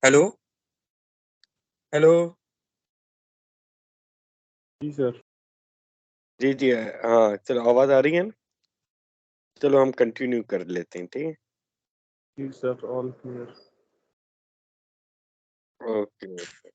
Hello. Hello. जी sir. जी जी, हाँ चलो, आवाज आ रही है ना? चलो हम कंटिन्यू कर लेते हैं, ठीक है। जी सर, ऑल क्लियर। ओके।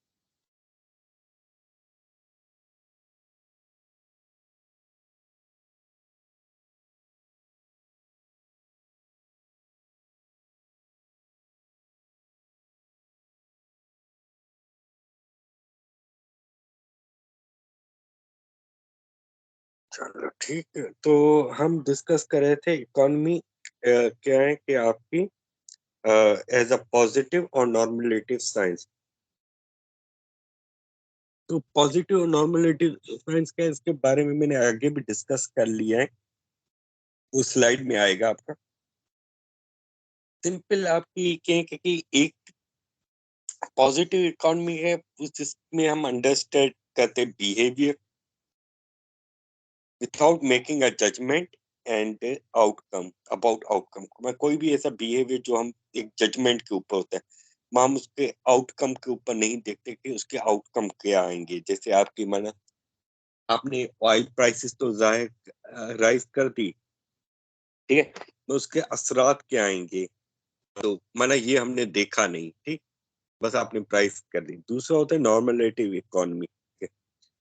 चलो ठीक है, तो हम डिस्कस कर रहे थे इकोनॉमी क्या है कि आपकी एज अ पॉजिटिव और नॉर्मलेटिव साइंस। तो पॉजिटिव और नॉर्मलेटिव साइंस क्या है, इसके बारे में मैंने आगे भी डिस्कस कर लिया है, उस स्लाइड में आएगा आपका। सिंपल आपकी क्या है कि एक पॉजिटिव इकोनॉमी है जिसमें हम अंडरस्टैंड करते behaviour without making a judgement and outcome about outcome. मैं कोई भी ऐसा बिहेवियर जो हम एक जजमेंट के ऊपर होता है, हम उसके आउटकम के ऊपर नहीं देखते कि उसके आउटकम क्या आएंगे। जैसे आपकी माना आपने ऑयल प्राइसेस तो जाहिर राइज कर दी, ठीक है, तो उसके असरात क्या आएंगे, तो माना ये हमने देखा नहीं, ठीक, बस आपने प्राइस कर दी। दूसरा होता है नॉर्मलेटिव इकोनॉमी।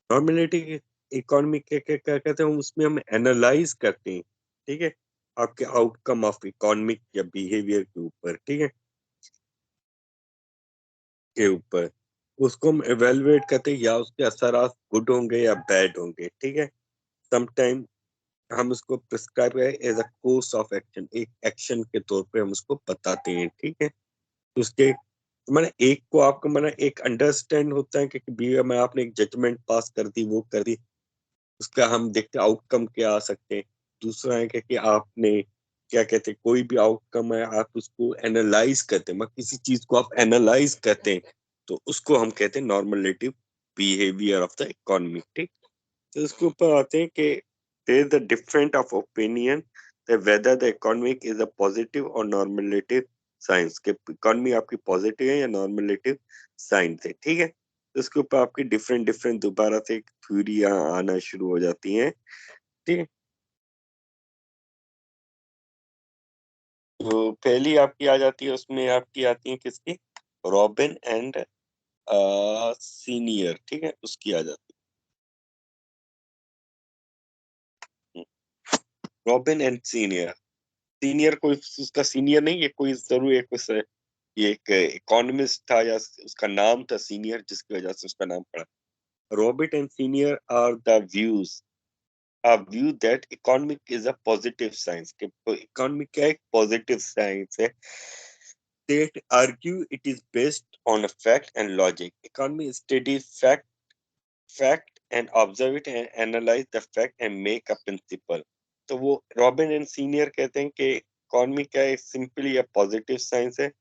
नॉर्मलिटी इकोनॉमी के क्या क्या कहते हैं, उसमें हम एनालाइज करते हैं, ठीक है, आपके आउटकम ऑफ इकोनॉमिक या बिहेवियर के ऊपर, ठीक है, के ऊपर उसको हम एवेलुएट करते हैं, या उसके असरात गुड होंगे या बैड होंगे, ठीक है। समटाइम हम उसको prescribe as a course of action, एक एक्शन के तौर पे हम उसको बताते हैं, ठीक है। उसके मैंने एक को आपको मैंने एक अंडरस्टैंड होता है कि मैं आपने एक जजमेंट पास कर दी, वो कर दी, उसका हम देखते आउटकम क्या आ सकते हैं। दूसरा है कि आपने क्या कहते हैं, कोई भी आउटकम है आप उसको एनालाइज करते हैं, मतलब किसी चीज को आप एनालाइज करते हैं, तो उसको हम कहते हैं normative behaviour of the economy, ठीक। तो उसके ऊपर आते हैं कि there is the different of opinion whether the economic is a positive और नॉर्मलेटिव साइंस, के इकोनॉमी आपकी पॉजिटिव है या नॉर्मलेटिव साइंस है, ठीक है। तो उसके ऊपर आपकी डिफरेंट डिफरेंट दोबारा से थ्योरी आना शुरू हो जाती हैं, ठीक है। तो पहली आपकी आ जाती है, उसमें आपकी आती है किसकी, रॉबिन एंड सीनियर, ठीक है, उसकी आ जाती है। रॉबिन एंड सीनियर, सीनियर कोई उसका सीनियर नहीं है, कोई जरूर एक ये एक इकोनॉमिस्ट था या उसका नाम था सीनियर, जिसकी वजह से उसका नाम पड़ा। Robbins and Senior are the views a view that economic is a positive science, कि economic क्या एक positive science है, that argue it is based on a fact and logic. Economy studies fact and observe it and analyze the fact and make a principle. तो वो robin and senior कहते हैं कि economy क्या है, सिंपली या positive science है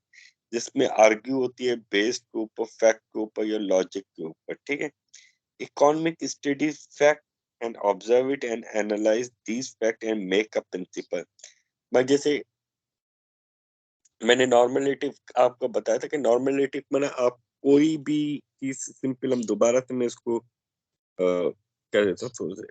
जिसमें आर्ग्यू होती है बेस्ड के ऊपर, फैक्ट के ऊपर या लॉजिक के ऊपर, ठीक है। Economic studies fact and observe it and analyze these fact and make a principle। मैं जैसे मैंने नॉर्मलेटिव आपको बताया था कि नॉर्मलेटिव मैंने आप कोई भी चीज सिंपल, हम दोबारा से मैं इसको क्या देता हूँ थोड़ा सा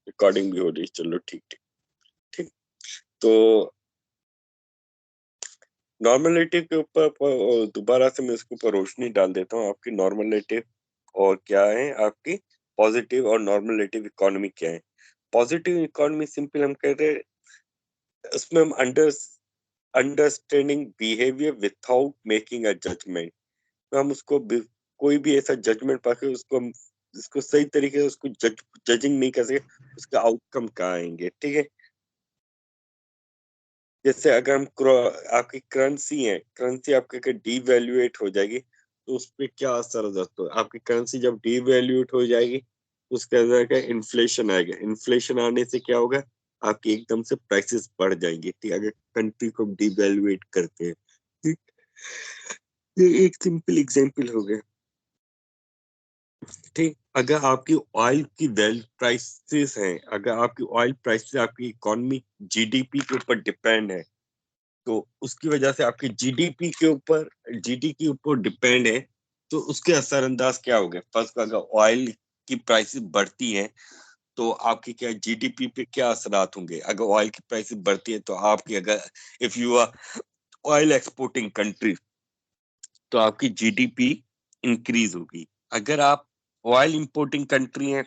रिकॉर्डिंग भी हो रही है, चलो ठीक ठीक ठीक। तो नॉर्मलिटी के ऊपर दोबारा से मैं इसके ऊपर रोशनी डाल देता हूँ, आपकी नॉर्मलिटी और क्या है, आपकी पॉजिटिव और नॉर्मलेटिव इकोनॉमी क्या है। पॉजिटिव इकोनॉमी सिंपल हम कहते हैं, उसमें हम understanding behaviour without making a judgement, तो हम उसको कोई भी ऐसा जजमेंट पाके उसको हम इसको सही तरीके से उसको जजिंग नहीं कर सके, उसका आउटकम कहाँ आएंगे, ठीक है। जैसे अगर हम आपकी करेंसी है, करेंसी आपके अगर डीवैल्यूएट हो जाएगी तो उस पर क्या असर हो जाता है, आपकी करेंसी जब डीवैल्यूएट हो जाएगी उसके अंदर क्या इन्फ्लेशन आएगा, इन्फ्लेशन आने से क्या होगा, आपकी एकदम से प्राइसेस बढ़ जाएंगे, ठीक है, अगर कंट्री को डीवैल्यूएट करते हैं, ठीक। ये एक सिंपल एग्जांपल हो गया, ठीक। अगर आपकी ऑयल की प्राइसेस हैं, अगर आपकी ऑयल प्राइसेस आपकी इकोनॉमी जीडीपी के ऊपर डिपेंड है, तो उसकी वजह से आपकी जीडीपी के ऊपर जीडी के ऊपर डिपेंड है, तो उसके असरअंदाज क्या हो गए? फर्स्ट, अगर ऑयल की प्राइसेस बढ़ती हैं तो आपकी क्या जीडीपी पे क्या असरात होंगे? अगर ऑयल की प्राइसेस बढ़ती है तो आपकी, अगर if you are oil exporting country, तो आपकी जीडीपी इंक्रीज होगी। अगर आप ऑयल इंपोर्टिंग कंट्री हैं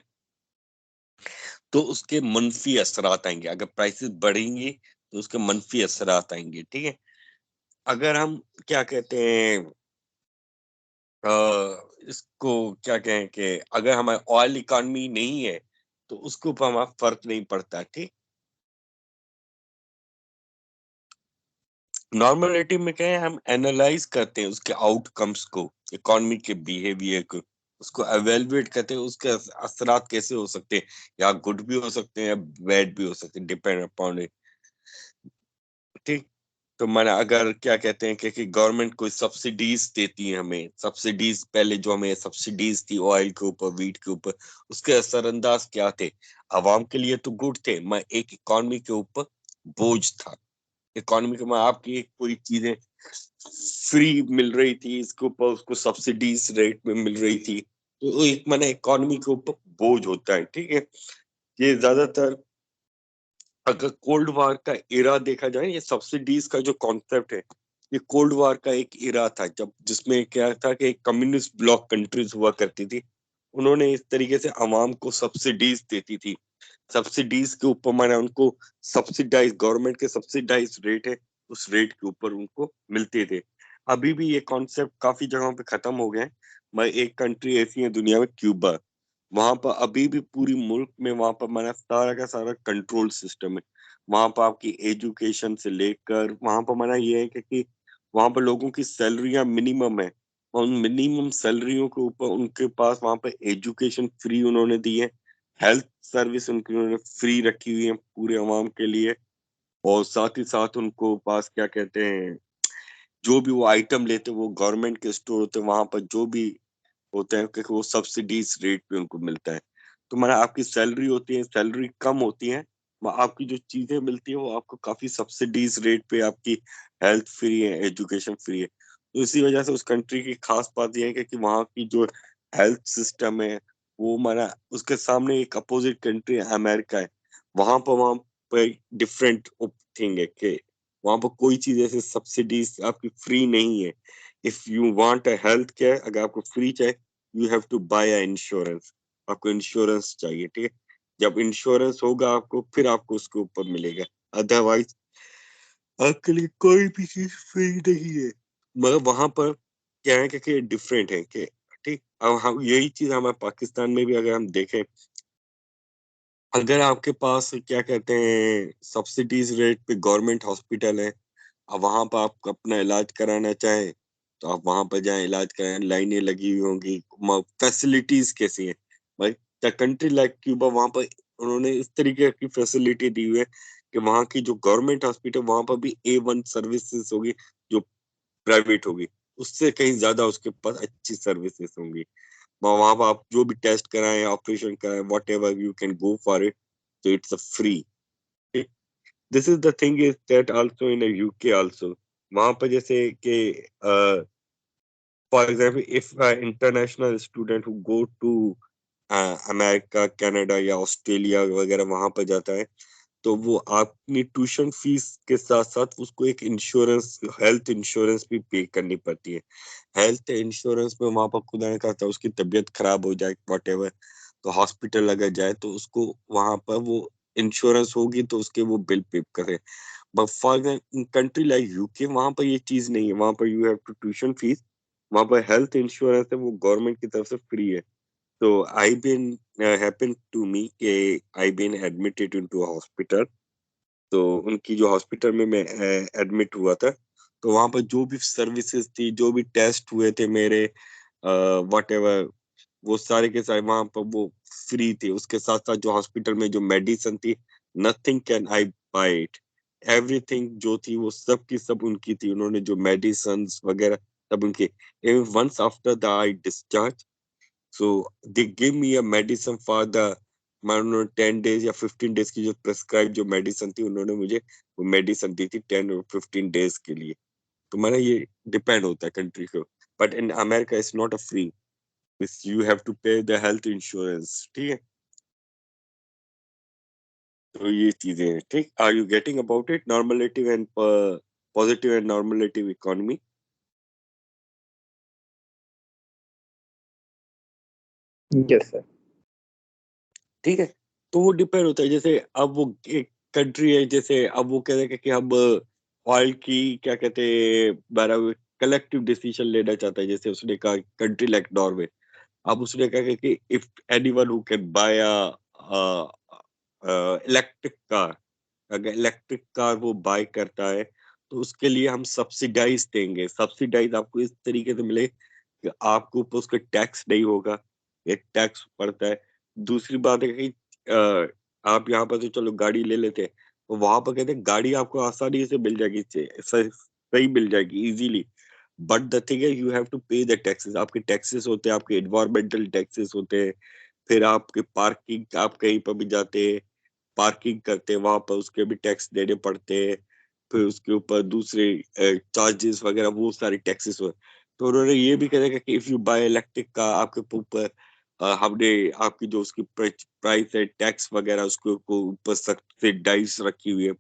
तो उसके मनफी असरात आएंगे। अगर प्राइसेस बढ़ेंगी तो उसके मनफी असरात आएंगे, ठीक है। अगर हम क्या कहते हैं, इसको क्या कहें कि अगर हमारी ऑयल इकोनॉमी नहीं है तो उसके ऊपर हमारा फर्क नहीं पड़ता, ठीक। नॉर्मलिटी में क्या है, हम एनालाइज करते हैं उसके आउटकम्स को, इकोनॉमी के बिहेवियर को, उसको एवेलुएट करते हैं, उसके असरात कैसे हो सकते हैं, या गुड भी हो सकते हैं या बैड भी हो सकते हैं, डिपेंड अपॉन इट, ठीक। तो मैंने अगर क्या कहते हैं कि गवर्नमेंट कोई सब्सिडीज देती है हमें, सब्सिडीज पहले जो हमें सब्सिडीज थी ऑयल के ऊपर, व्हीट के ऊपर, उसके असरअंदाज क्या थे? आवाम के लिए तो गुड थे, मैं एक इकोनॉमी के ऊपर बोझ था। इकोनॉमी में आपकी एक पूरी चीजें फ्री मिल रही थी, इसके ऊपर उसको सब्सिडीज रेट में मिल रही थी, तो एक मैंने इकोनॉमी के ऊपर बोझ होता है, ठीक है। ये ज्यादातर अगर कोल्ड वार का एरा देखा जाए, ये सब्सिडीज का जो कॉन्सेप्ट है, ये कोल्ड वार का एक एरा था, जब जिसमें क्या था कि कम्युनिस्ट ब्लॉक कंट्रीज हुआ करती थी, उन्होंने इस तरीके से अवाम को सब्सिडीज देती थी। सब्सिडीज के ऊपर मैंने उनको सब्सिडाइज, गवर्नमेंट के सब्सिडाइज रेट है, उस रेट के ऊपर उनको मिलते थे। अभी भी ये कॉन्सेप्ट काफी जगहों पे खत्म हो गए हैं। मैं एक कंट्री ऐसी है दुनिया में, क्यूबा, वहां पर अभी भी पूरी मुल्क में वहां पर मैंने सारा का सारा कंट्रोल सिस्टम है। वहां पर आपकी एजुकेशन से लेकर वहां पर मैंने ये है कि वहां पर लोगों की सैलरियां मिनिमम है, उन मिनिमम सैलरियों के ऊपर उनके पास वहां पर एजुकेशन फ्री उन्होंने दी है, हेल्थ सर्विस उनकी उन्होंने फ्री रखी हुई है पूरे अवाम के लिए, और साथ ही साथ उनको पास क्या कहते हैं, जो भी वो आइटम लेते हैं वो गवर्नमेंट के स्टोर होते हैं, वहां पर जो भी होता है क्योंकि वो सब्सिडीज रेट पे उनको मिलता है। तो मैंने आपकी सैलरी होती है, सैलरी कम होती है, आपकी जो चीजें मिलती है वो आपको काफी सब्सिडीज रेट पे, आपकी हेल्थ फ्री है, एजुकेशन फ्री है। तो इसी वजह से उस कंट्री की खास बात यह है कि वहाँ की जो हेल्थ सिस्टम है, वो माना उसके सामने एक अपोजिट कंट्री अमेरिका है, वहां पर डिफरेंट थिंग है कि वहां पर कोई चीज ऐसे सब्सिडीज आपकी फ्री नहीं है। If you want a health care, अगर आपको फ्री चाहिए, you have to buy a insurance, आपको इंश्योरेंस चाहिए, ठीक है। जब इंश्योरेंस होगा आपको, फिर आपको उसके ऊपर मिलेगा, अदरवाइज आपके लिए कोई भी चीज फ्री नहीं है। मगर वहां पर क्या है कि डिफरेंट है कि, ठीक। अब हम यही चीज हमारे पाकिस्तान में भी अगर हम देखें, अगर आपके पास क्या कहते हैं सब्सिडीज रेट पे गवर्नमेंट हॉस्पिटल है, अब वहां पर आप अपना इलाज कराना चाहें तो आप वहां पर जाएं, इलाज कराएं, लाइनें लगी हुई होंगी, फैसिलिटीज कैसी हैं भाई। द कंट्री लाइक क्यूबा, वहां पर उन्होंने इस तरीके की फैसिलिटी दी हुई है कि वहां की जो गवर्नमेंट हॉस्पिटल, वहां पर भी A1 सर्विसेज होगी, जो प्राइवेट होगी उससे कहीं ज्यादा उसके पास अच्छी सर्विसेज होंगी। वहां पर आप जो भी टेस्ट कराएं, ऑपरेशन कराएं, what ever you can go for it, so it's a free. This is the thing is that also in a UK also, वहां पर जैसे कि for example if international student who go to America, Canada या Australia वगैरह वहां पर जाता है, तो वो अपनी ट्यूशन फीस के साथ साथ उसको एक इंश्योरेंस, हेल्थ इंश्योरेंस भी पे करनी पड़ती है। हेल्थ इंश्योरेंस में वहां पर खुदा ने कहा उसकी तबीयत खराब हो जाए वट एवर, तो हॉस्पिटल अगर जाए तो उसको वहां पर वो इंश्योरेंस होगी तो उसके वो बिल पे करे। But for country like UK, वहां पर ये चीज नहीं है, वहां पर you have to tuition fees, वहां पर हेल्थ इंश्योरेंस है वो गवर्नमेंट की तरफ से फ्री है। तो I been happen to me के I been admitted into hospital, तो उनकी जो हॉस्पिटल में मैं एडमिट हुआ था, तो वहां पर जो भी सर्विसेज थी, जो भी टेस्ट हुए थे मेरे, वट एवर, वो सारे के सारे वहां पर वो फ्री थे। उसके साथ साथ जो हॉस्पिटल में जो मेडिसिन थी, nothing can I buy it, everything जो थी वो सब की सब उनकी थी, उन्होंने जो मेडिसिन वगैरह सब उनके। Once after the I discharge, So they give me a medicine for the 10 days या 15 डेज की जो प्रेस्क्राइब जो मेडिसिन थी, उन्होंने मुझे वो मेडिसिन दी थी 10 और 15 डेज के लिए। तो मैंने ये डिपेंड होता है कंट्री को, but in America it's not a free, you have to pay the health insurance, ठीक है। तो ये चीजें हैं, ठीक। Are you getting about it, normative and positive and normative economy? Yes sir. ठीक है। तो वो डिपेंड होता है, जैसे अब वो एक कंट्री है, जैसे अब वो कह रहे हैं कि हम ऑयल की क्या कहते हैं बारह कलेक्टिव डिसीजन लेना चाहता है, जैसे उसने कहा कंट्री लाइक नॉर्वे। अब उसने कहा कि if anyone who can by electric car, अगर इलेक्ट्रिक कार वो बाय करता है तो उसके लिए हम सब्सिडाइज देंगे। सब्सिडाइज आपको इस तरीके से मिले कि आपको ऊपर उसका टैक्स नहीं होगा, एक टैक्स पड़ता है। दूसरी बात है कि आप यहाँ पर तो चलो गाड़ी ले लेते हैं, तो वहां पर कहते हैं गाड़ी आपको आसानी से मिल जाएगी, सही मिल जाएगी इजीली, बट द थिंग है you have to pay the taxes. आपके टैक्सेस होते हैं, आपके इन्वायरमेंटल टैक्सेस होते हैं, फिर आपके पार्किंग, आप कहीं पर भी जाते हैं पार्किंग करते हैं वहां पर उसके भी टैक्स देने पड़ते हैं, फिर उसके ऊपर दूसरे चार्जेस वगैरह वो सारे टैक्सेस हो। तो उन्होंने ये भी कहा कि if you by electric car, आपके ऊपर हमने आपकी जो उसकी प्राइस है टैक्स वगैरह उसके ऊपर सब्सिडाइज रखी हुई है।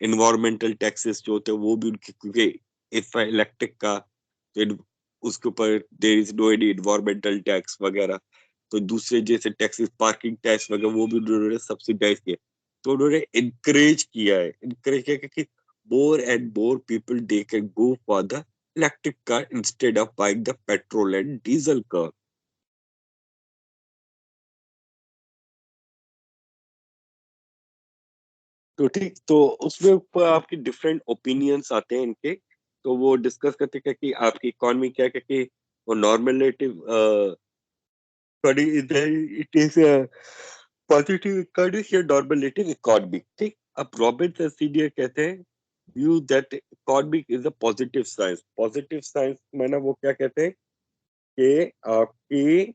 इन्वायरमेंटल टैक्सेस जो होते हैं वो भी उनके, क्योंकि इफ इलेक्ट्रिक का तो उसके ऊपर there is no any environmental tax वगैरह। तो दूसरे जैसे टैक्सेस पार्किंग टैक्स वगैरह वो भी उन्होंने सब्सिडाइज किया। तो उन्होंने इनकरेज किया है, इनकरेज किया कि more and more people they can go for the electric car instead of buying the petrol and diesel car. तो ठीक, तो उसमें ऊपर आपकी डिफरेंट ओपिनियंस आते हैं इनके। तो वो डिस्कस करते हैं कि आपकी इकोनॉमी क्या है, कि वो नॉर्मलेटिव इट इज पॉजिटिव इकोनॉमी या नॉर्मलेटिव इकोनॉमी, ठीक। अब रॉबिन्स सीनियर कहते हैं view that economy is a positive science. Positive science मैंने वो क्या कहते हैं कि आपकी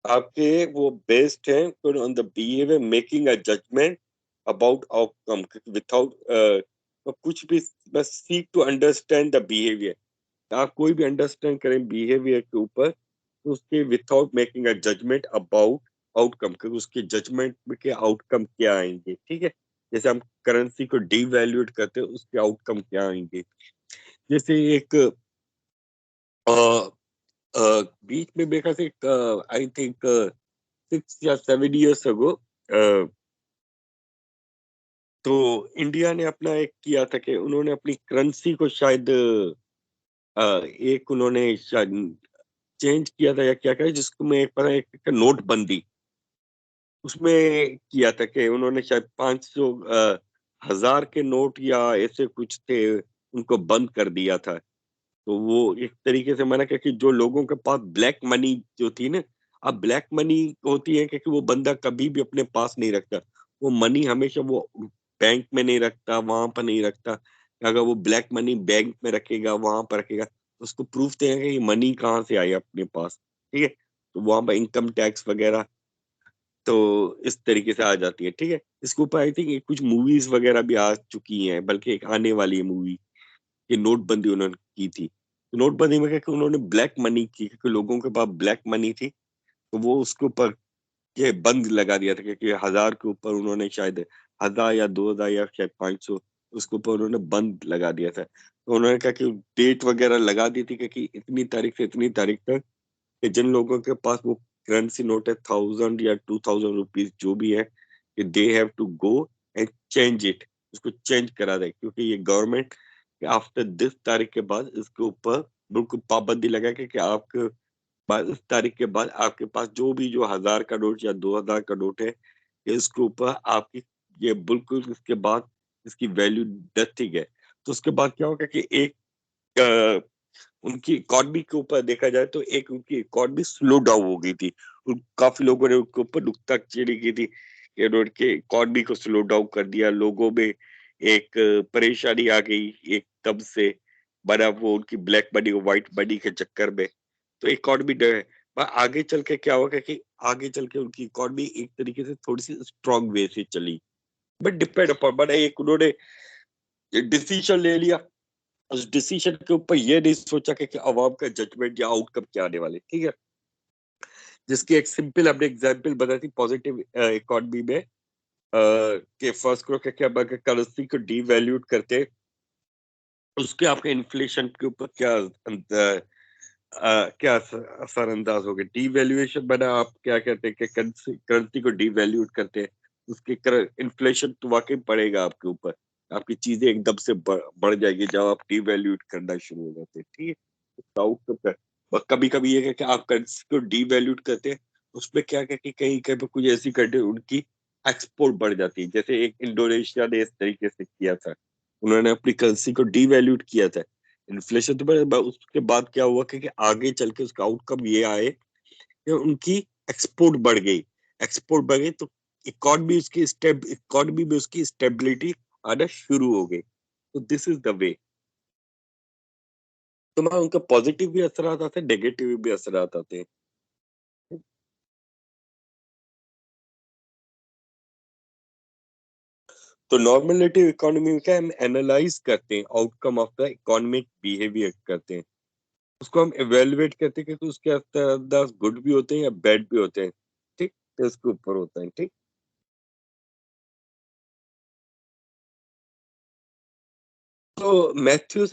आपके वो बेस्ड है on the behaviour making a judgement about outcome without कुछ भी, बस seek to understand the behaviour. आप कोई भी अंडरस्टैंड करें बिहेवियर के ऊपर, तो उसके without making a judgement about outcome, क्योंकि उसके जजमेंट में के आउटकम क्या आएंगे, ठीक है। जैसे हम करेंसी को डिवैल्यूएट करते हैं, उसके आउटकम क्या आएंगे। जैसे एक अ, बीच में देखा से आई थिंक 6 या 7 years ago, तो इंडिया ने अपना एक किया था कि उन्होंने अपनी करेंसी को शायद एक उन्होंने शायद चेंज किया था या क्या क्या, जिसको मैं एक पता एक नोटबंदी उसमें किया था कि उन्होंने शायद 500 हजार के नोट या ऐसे कुछ थे, उनको बंद कर दिया था। तो वो एक तरीके से मैंने कहा कि जो लोगों के पास ब्लैक मनी जो थी ना, अब ब्लैक मनी होती है क्योंकि वो बंदा कभी भी अपने पास नहीं रखता, वो मनी हमेशा वो बैंक में नहीं रखता, वहां पर नहीं रखता। अगर वो ब्लैक मनी बैंक में रखेगा, वहां पर रखेगा, तो उसको प्रूफ देगा कि ये मनी कहाँ से आई अपने पास, ठीक है। तो वहां पर इनकम टैक्स वगैरह तो इस तरीके से आ जाती है, ठीक है। इसके ऊपर आई थिंक कुछ मूवीज वगैरह भी आ चुकी हैं, बल्कि एक आने वाली है मूवी, ये नोटबंदी उन्होंने की थी। तो नोटबंदी में क्या कि उन्होंने ब्लैक मनी की, क्योंकि लोगों के पास ब्लैक मनी थी, तो वो उसके ऊपर ये बंद लगा दिया था, क्योंकि 1000 के ऊपर उन्होंने शायद 1000 या 2000 या शायद 500 उसके ऊपर उन्होंने बंद लगा दिया था। तो उन्होंने कहा कि डेट वगैरह लगा दी थी कि इतनी तारीख से इतनी तारीख तक कि जिन लोगों के पास वो करेंसी नोट है 1000 या 2000 रुपीज जो भी है, कि they have to go and change it, उसको चेंज करा दे, क्योंकि ये गवर्नमेंट आफ्टर दिस तारीख के बाद इसके ऊपर बिल्कुल पाबंदी लगा कि आपके बाद इस तारीख के बाद आपके पास जो भी जो 1000 का नोट या 2000 का नोट है, इसके ऊपर आपकी ये बिल्कुल इसके बाद इसकी वैल्यू नथिंग है। तो उसके बाद क्या होगा कि एक उनकी इकॉनमी के ऊपर देखा जाए तो एक उनकी इकॉनमी स्लो डाउन हो गई थी। काफी लोगों ने उनके ऊपर नुक्ताचीनी की थी कि उनके इकॉनमी को स्लो डाउन कर दिया, लोगों में एक परेशानी आ गई एकदम से, बना वो उनकी ब्लैक मनी और व्हाइट मनी के चक्कर में, तो इकोनॉमी डर है। पर आगे चल के क्या होगा कि आगे चल के उनकी इकोनॉमी एक तरीके से थोड़ी सी स्ट्रांग वे से चली, बट डिपेंड अपॉन, बट एक उन्होंने डिसीजन ले लिया, उस डिसीजन के ऊपर ये नहीं सोचा कि अवाम का जजमेंट या आउटकम क्या आने वाले, ठीक है। जिसकी एक सिंपल हमने एग्जांपल बताई थी पॉजिटिव इकोनॉमी में, कि फर्स्ट करो क्या करेंसी को डीवैल्यूट करते, उसके आपके इन्फ्लेशन के ऊपर क्या क्या असर अंदाज हो गया। डीवैल्यूएशन बना, आप क्या कहते हैं कि करेंसी को डीवैल्यूट करते हैं, उसके इन्फ्लेशन तो वाकई पड़ेगा आपके ऊपर, आपकी चीजें एकदम से बढ़ जाएगी जब आप डीवैल्यूट करना शुरू हो जाते हैं, ठीक है। उसका आउटकम, और कभी कभी ये है कि आप करेंसी को डीवैल्यूट करते हैं, उसमें क्या क्या कि कहीं कहीं पर कुछ ऐसी कंट्री उनकी एक्सपोर्ट बढ़ जाती है, जैसे एक इंडोनेशिया ने इस तरीके से किया था, उन्होंने अपनी करेंसी को डीवैल्यूट किया था। इन्फ्लेशन तो बढ़े, उसके बाद क्या हुआ कि आगे चल के उसका आउटकम ये आए कि उनकी एक्सपोर्ट बढ़ गई, एक्सपोर्ट बढ़ गई तो इकोनॉमी में उसकी स्टेबिलिटी आना शुरू हो गई। तो दिस इज द वे। तो मैं उनका पॉजिटिव भी असर आता थे, नेगेटिव भी असर आता थे। तो नॉर्मलिटी इकोनॉमी में क्या हम एनालाइज करते हैं, outcome of the economic behaviour करते हैं, उसको हम एवेलुएट करते हैं कि उसके अंदर गुड भी होते हैं या बैड भी होते हैं, ठीक। तो इसके ऊपर होता है, ठीक। तो मैथ्यूस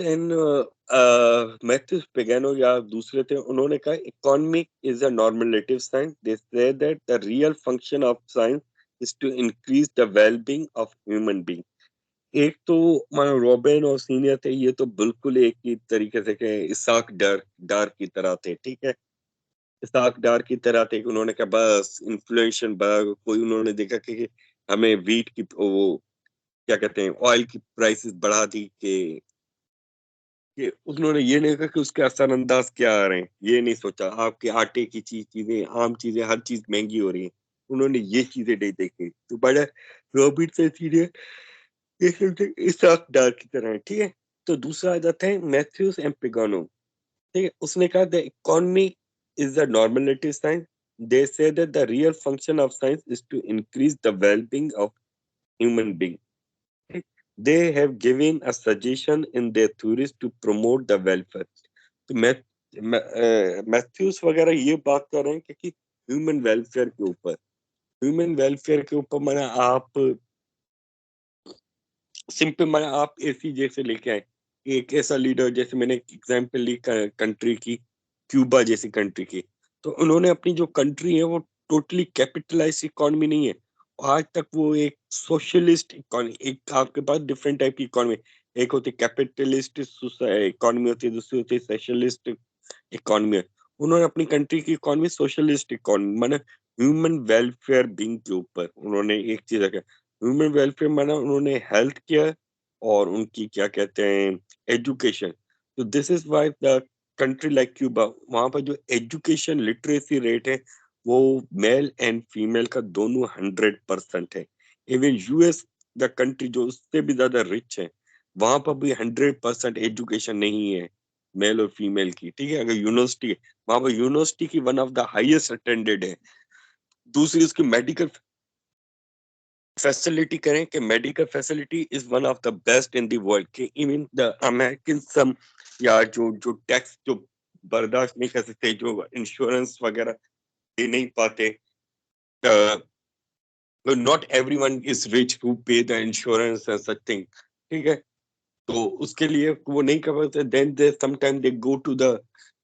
पेगेनो या दूसरे थे, उन्होंने कहा economic is a normative science, they say that the real function of science is to increase the wellbeing of human being. एक तो मानो रॉबिन और सीनियर थे, ये तो बिल्कुल एक ही तरीके से के इसाक डार डार की तरह थे, ठीक है। इसाक डार की तरह थे कि उन्होंने कहा बस इन्फ्लेशन बढ़ा, कोई उन्होंने देखा कि हमें वीट की वो क्या कहते हैं ऑयल की प्राइसेस बढ़ा दी, कि उन्होंने ये नहीं कहा कि उसके असरअंदाज क्या आ रहे हैं, ये नहीं सोचा आपके आटे की चीजें, आम चीजें, हर चीज महंगी हो रही है, उन्होंने ये चीजें नहीं देखी। तो बड़ा रॉबिट से चीजें इसाक डार की तरह है, ठीक है। तो दूसरा आ जाता है मैथ्यूस एंड पेगानो, ठीक है। उसने कहा the economy is the normality science, they say that the real function of science is to increase the wellbeing of human being. They have given a suggestion in their theories to promote the welfare. तो Matthews वगैरह ये बात कर रहे हैं कि human welfare के ऊपर, ह्यूमन वेलफेयर के ऊपर मैंने आप सिंपल, मैंने आप ऐसी जैसे लेके आए एक ऐसा लीडर, जैसे मैंने एग्जांपल ली कंट्री की, क्यूबा जैसी कंट्री की। तो उन्होंने अपनी जो कंट्री है वो टोटली कैपिटलाइज इकोनॉमी नहीं है, आज तक वो एक सोशलिस्ट इकोनॉमी, एक आपके पास डिफरेंट टाइप की इकोनॉमी, एक होती है कैपिटलिस्ट इकोनॉमी होती है, दूसरी होती है सोशलिस्ट इकोनॉमी है। उन्होंने अपनी कंट्री की इकोनॉमी सोशलिस्ट इकोनॉमी माने ह्यूमन वेलफेयर बीइंग के ऊपर उन्होंने एक चीज रखा, ह्यूमन वेलफेयर माना उन्होंने हेल्थ केयर और उनकी क्या कहते हैं एजुकेशन। तो this is why the country like Cuba, वहां पर जो एजुकेशन लिटरेसी रेट है वो मेल एंड फीमेल का दोनों 100% है। इवन यूएस द कंट्री जो उससे भी ज्यादा रिच है, वहां पर भी 100% एजुकेशन नहीं है मेल और फीमेल की, ठीक है। अगर यूनिवर्सिटी है, वहां पर यूनिवर्सिटी की one of the highest attended है। दूसरी उसकी मेडिकल फैसिलिटी करें कि medical facility is one of the best in the world, कि इवन द अमेरिकन सम या जो जो टैक्स जो बर्दाश्त नहीं कर सकते, जो इंश्योरेंस वगैरह दे नहीं पाते, not everyone is rich who pay the insurance and such thing, ठीक है। तो उसके लिए वो नहीं कर पाते, then they sometime they go to the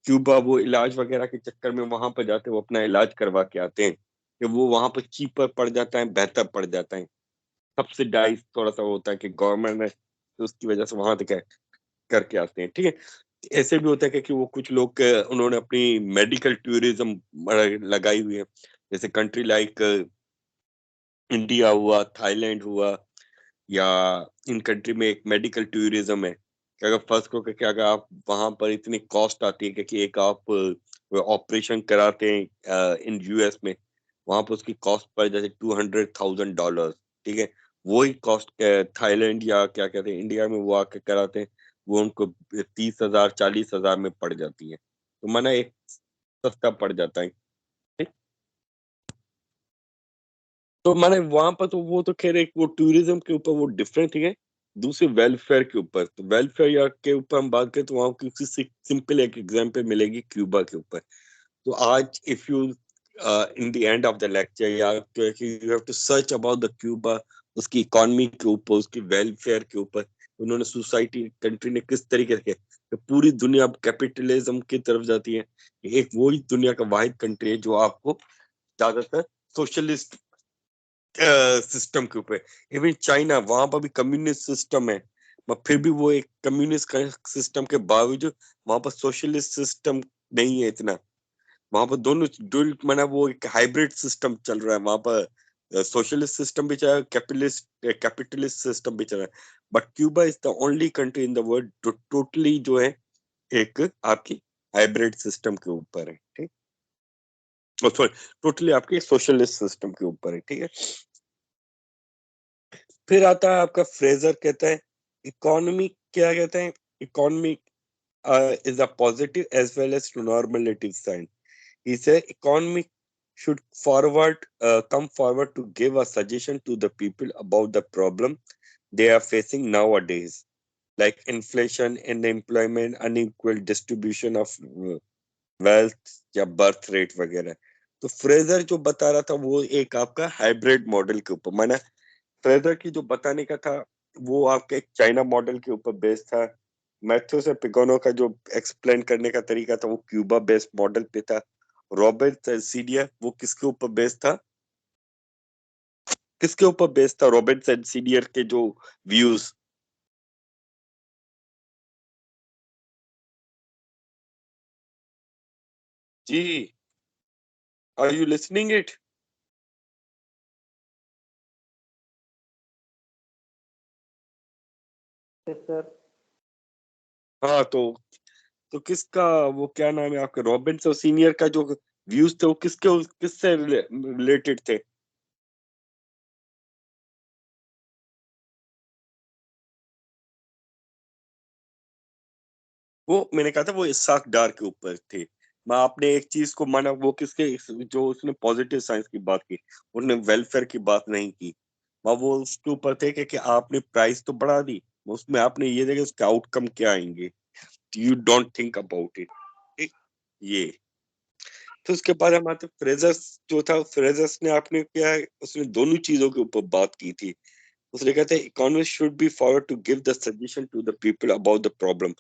Cuba, वो इलाज वगैरह के चक्कर में वहां पर जाते हैं, वो अपना इलाज करवा के आते हैं, कि वो वहां पर चीपर पड़ जाता है, बेहतर पड़ जाता है, सब्सिडाइज थोड़ा सा होता है कि गवर्नमेंट है, तो उसकी वजह से वहां तक करके आते हैं, ठीक है। ऐसे भी होता है कि वो कुछ लोग उन्होंने अपनी मेडिकल टूरिज्म लगाई हुई है, जैसे कंट्री लाइक इंडिया हुआ, थाईलैंड हुआ, या इन कंट्री में एक मेडिकल टूरिज्म है, कि अगर फर्स्ट को कि अगर आप वहां पर इतनी कॉस्ट आती है कि एक आप ऑपरेशन कराते हैं इन यूएस में, वहां पर उसकी कॉस्ट पड़ जाती है $200,000, ठीक है। वही कॉस्ट थाईलैंड या क्या कहते हैं इंडिया में वो आके कराते हैं, वो उनको 30,000 40,000 में पड़ जाती है, तो माना एक सस्ता पड़ जाता है। तो माने वहां पर तो वो तो खैर एक वो टूरिज्म के ऊपर वो डिफरेंट है। दूसरे वेलफेयर के ऊपर, तो वेलफेयर या के ऊपर हम बात करें तो वहां की सिंपल एक एग्जांपल मिलेगी क्यूबा के ऊपर। तो आज if you in the end of the lecture या you have to search about the Cuba, उसकी इकोनॉमी के ऊपर, उसकी वेलफेयर के ऊपर, उन्होंने सोसाइटी कंट्री ने किस तरीके से तो पूरी दुनिया अब कैपिटलिज्म की तरफ जाती है। एक वही दुनिया का वाहिद कंट्री है जो आपको ज्यादातर सोशलिस्ट सिस्टम के ऊपर। इवन चाइना, वहां पर भी कम्युनिस्ट सिस्टम है, पर फिर भी वो एक कम्युनिस्ट सिस्टम के बावजूद वहां पर सोशलिस्ट सिस्टम नहीं है इतना। वहां पर दोनों माना वो एक हाइब्रिड सिस्टम चल रहा है वहां पर। सोशलिस्ट सिस्टम भी चल रहा है, कैपिटलिस्ट सिस्टम भी चल रहा है। But Cuba is the only country in the world जो टोटली जो है एक आपकी हाइब्रिड सिस्टम के ऊपर है, ठीक। सॉरी, टोटली आपके सोशलिस्ट सिस्टम के ऊपर है, ठीक है। फिर आता है आपका फ्रेजर, कहता है इकोनॉमी, क्या कहते हैं, economy is a positive as well as normative sign. He said economy should come forward to give a suggestion to the people about the problem they are facing nowadays, like inflation, unemployment, unequal distribution of wealth या birth rate वगैरह। तो Fraser जो बता रहा था वो एक आपका हाइब्रिड मॉडल के ऊपर, माना फ्रेजर की जो बताने का था वो आपके एक चाइना मॉडल के ऊपर बेस्ड था। मैथ्यू से पिगोनो का जो एक्सप्लेन करने का तरीका था वो क्यूबा बेस्ड मॉडल पे था। रॉबर्ट सीडियर वो किसके ऊपर बेस्ड था, किसके ऊपर बेस्ड था रॉबर्ट सीडियर के जो व्यूज। जी, are you listening it? Yes sir. हाँ, तो किसका, वो क्या नाम है आपके, रॉबिन्स और सीनियर का जो व्यूज थे वो किससे रिलेटेड थे? वो मैंने कहा था वो इसहाक डार के ऊपर थे। मैं आपने एक चीज को माना, वो किसके, जो उसने पॉजिटिव साइंस की बात की, उन्होंने वेलफेयर की बात नहीं की। वह वो उसके ऊपर थे कि आपने प्राइस तो बढ़ा दी, उसमें आपने ये देखा उसके आउटकम क्या आएंगे, you don't think about it, ये। तो उसके बाद हमारे फ्रेजर्स जो था, फ्रेजर्स ने आपने क्या है, उसने दोनों चीजों के ऊपर बात की थी। उसने कहते हैं economist should be forward to give the suggestion to the people about the problem.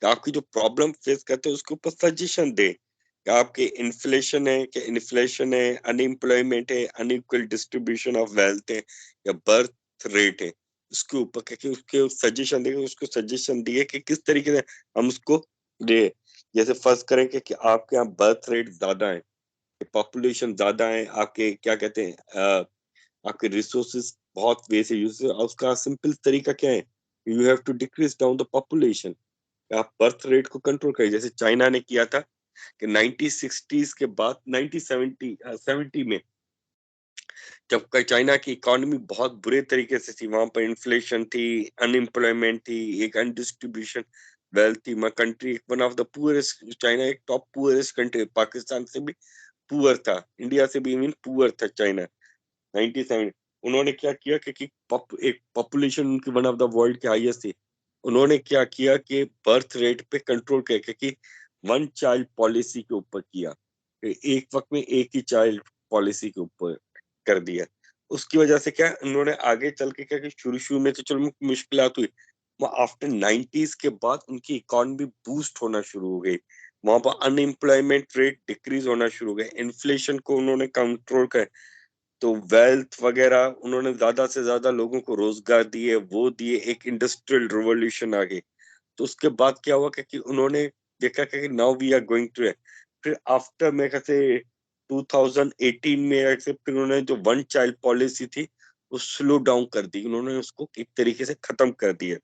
आपकी जो प्रॉब्लम फेस करते हैं उसके ऊपर सजेशन दे, कि आपके इन्फ्लेशन है, कि इन्फ्लेशन है, अनएम्प्लॉयमेंट है, अनइक्वल डिस्ट्रीब्यूशन ऑफ वेल्थ है, या बर्थ रेट है, उसके ऊपर क्योंकि उसके सजेशन देंगे, उसको सजेशन दिए कि किस तरीके से हम उसको दे। जैसे फर्स्ट करें कि आपके यहाँ बर्थ रेट ज्यादा है, पॉपुलेशन ज्यादा है, आपके क्या कहते हैं आपके रिसोर्सेज बहुत वे से यूज, उसका सिंपल तरीका क्या है, you have to decrease down the population. आप बर्थ रेट को कंट्रोल करिए, जैसे चाइना ने किया था कि 1960s के बाद 1970 70 में, जब चाइना की इकोनॉमी बहुत बुरे तरीके से थी, वहां पर इन्फ्लेशन थी, अनएम्प्लॉयमेंट थी, एक अनडिस्ट्रीब्यूशन वेल्थ थी, मैं country one of the poorest, China एक टॉप पुअरेस्ट कंट्री, पाकिस्तान से भी पुअर था, इंडिया से भी इवन पुअर था चाइना 97। उन्होंने क्या किया कि एक पॉपुलेशन उनकी वन ऑफ द वर्ल्ड के हाईएस्ट थी। उन्होंने क्या किया कि बर्थ रेट पे कंट्रोल किया, क्योंकि वन चाइल्ड पॉलिसी के ऊपर किया, कि एक वक्त में एक ही चाइल्ड पॉलिसी के ऊपर कर दिया। उसकी वजह से क्या उन्होंने आगे चल के क्या कि शुरू शुरू में तो चलो मुश्किलात हुई, वो आफ्टर 90s के बाद उनकी इकोनॉमी बूस्ट होना शुरू हो गई। वहां पर अनएम्प्लॉयमेंट रेट डिक्रीज होना शुरू हो गया, इन्फ्लेशन को उन्होंने कंट्रोल कर, तो वेल्थ वगैरह उन्होंने ज्यादा से ज्यादा लोगों को रोजगार दिए, वो दिए, एक इंडस्ट्रियल रिवॉल्यूशन आ गई। तो उसके बाद क्या हुआ कि उन्होंने देखा कि now we are going to, फिर आफ्टर मैं कहते 2018 में ऐसे फिर उन्होंने जो वन चाइल्ड पॉलिसी थी वो स्लो डाउन कर दी, उन्होंने उसको एक तरीके से खत्म कर दिया।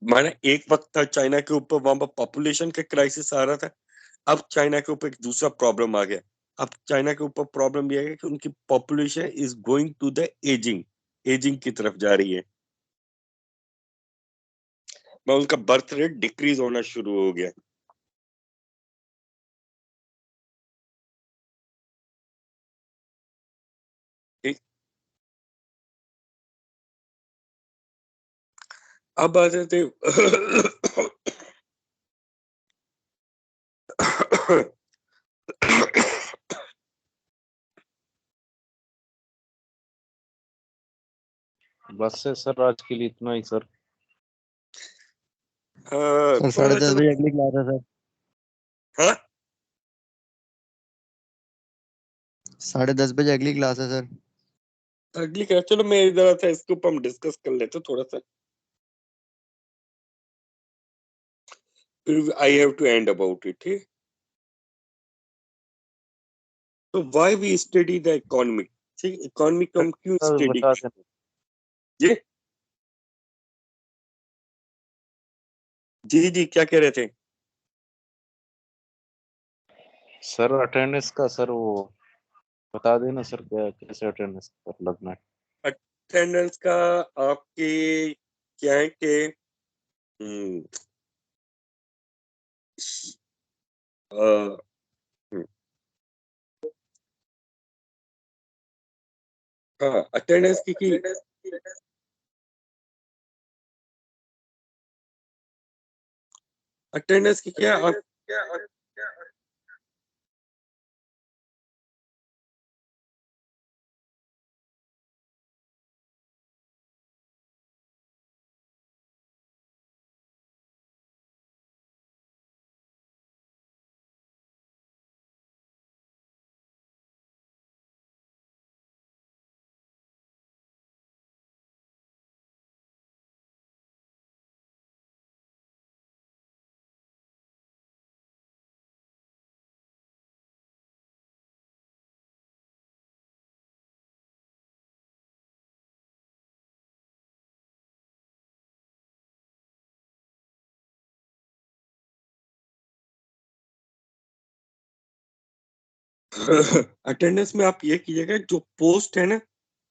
माना एक वक्त था चाइना के ऊपर वहां पर पॉपुलेशन का क्राइसिस आ रहा था, अब चाइना के ऊपर एक दूसरा प्रॉब्लम आ गया। अब चाइना के ऊपर प्रॉब्लम यह है कि उनकी population is going to the ageing, ageing की तरफ जा रही है। मैं उनका बर्थ रेट डिक्रीज होना शुरू हो गया। ठीक। अब आ जाते बस है सर, आज के लिए इतना ही सर। सर 10:30 बजे अगली क्लास है सर। हाँ 10:30 बजे अगली क्लास है सर। अगली क्या, चलो मैं इधर था, इसके ऊपर हम डिस्कस कर लेते थोड़ा सा, फिर I have to end about it. ठीक। तो why we study the economy. ठीक, इकोनॉमी को हम क्यों सर स्टडी बता करते दें। हैं? जी जी क्या कह रहे थे? सर अटेंडेंस का सर वो बता देना सर, क्या कैसे अटेंडेंस पर लगना है। अटेंडेंस का आपके क्या है कि हम्म, अ, हम्म, हाँ अटेंडेंस की अटेंडेंस की क्या आप अटेंडेंस में आप ये कीजिएगा, जो पोस्ट है ना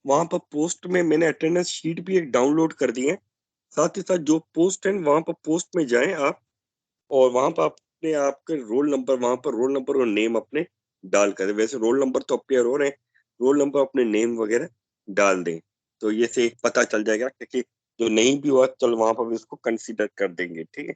वहां पर पोस्ट में मैंने अटेंडेंस शीट भी एक डाउनलोड कर दी है। साथ ही साथ जो पोस्ट है वहां पर पोस्ट में जाएं आप, और वहां पर अपने आपके रोल नंबर, वहां पर रोल नंबर और नेम अपने डाल कर, वैसे रोल नंबर तो अपेयर हो रहे हैं, रोल नंबर अपने नेम वगैरह डाल दें, तो ये से एक पता चल जाएगा, क्योंकि जो नहीं भी हुआ चल वहां पर भी इसको कंसीडर कर देंगे। ठीक है।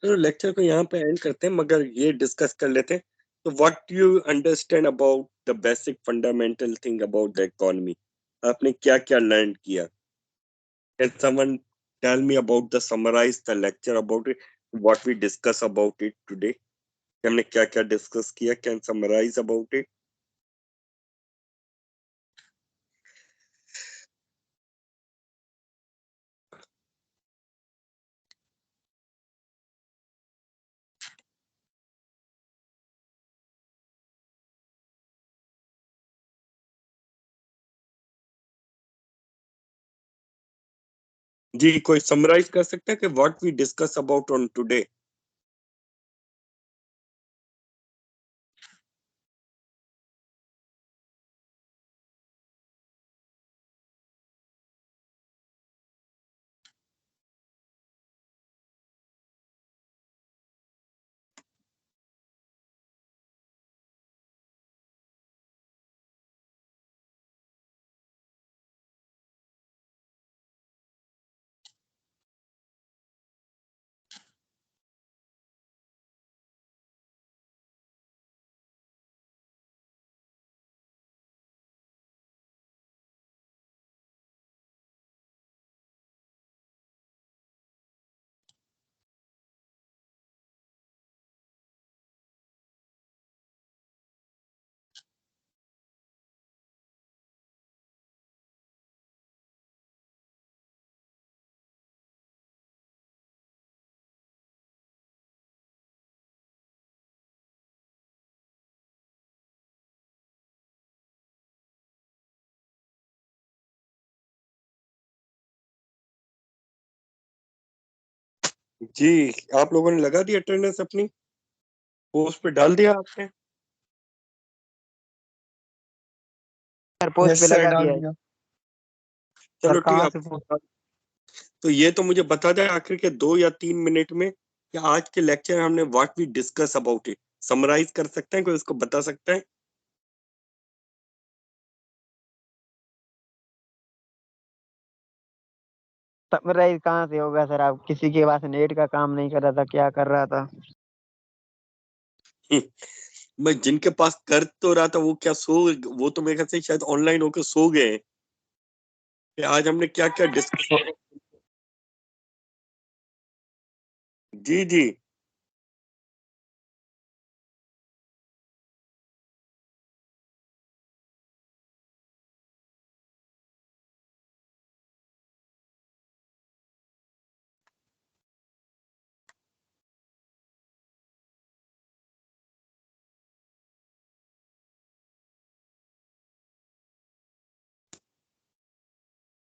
तो लेक्चर को यहाँ पे एंड करते हैं, मगर ये डिस्कस कर लेते हैं, तो what you understand about the basic fundamental thing about the economy. आपने क्या क्या लर्न किया? Can someone tell me about the summarise the lecture about it, what we discuss about it today, हमने क्या क्या डिस्कस किया, कैन समराइज अबाउट इट। जी कोई समराइज कर सकता है कि what we discuss about on today? जी, आप लोगों ने लगा दी अटेंडेंस अपनी पोस्ट पे डाल दिया आपने? सर पोस्ट पे सर लगा डाल दिया है। दिया। चलो सर ठीक है कहाँ आप। से फोन? तो ये तो मुझे बता दें आखिर के 2 या 3 मिनट में कि आज के लेक्चर हमने what we discuss about it summarise कर सकते हैं, कोई उसको बता सकता है? समराइज कहाँ से होगा सर, आप किसी के पास नेट का काम नहीं कर रहा था, क्या कर रहा था? मैं जिनके पास कर तो रहा था वो क्या सो, वो तो मेरे ख्याल से शायद ऑनलाइन होकर सो गए हैं कि आज हमने क्या क्या डिस्कस। जी जी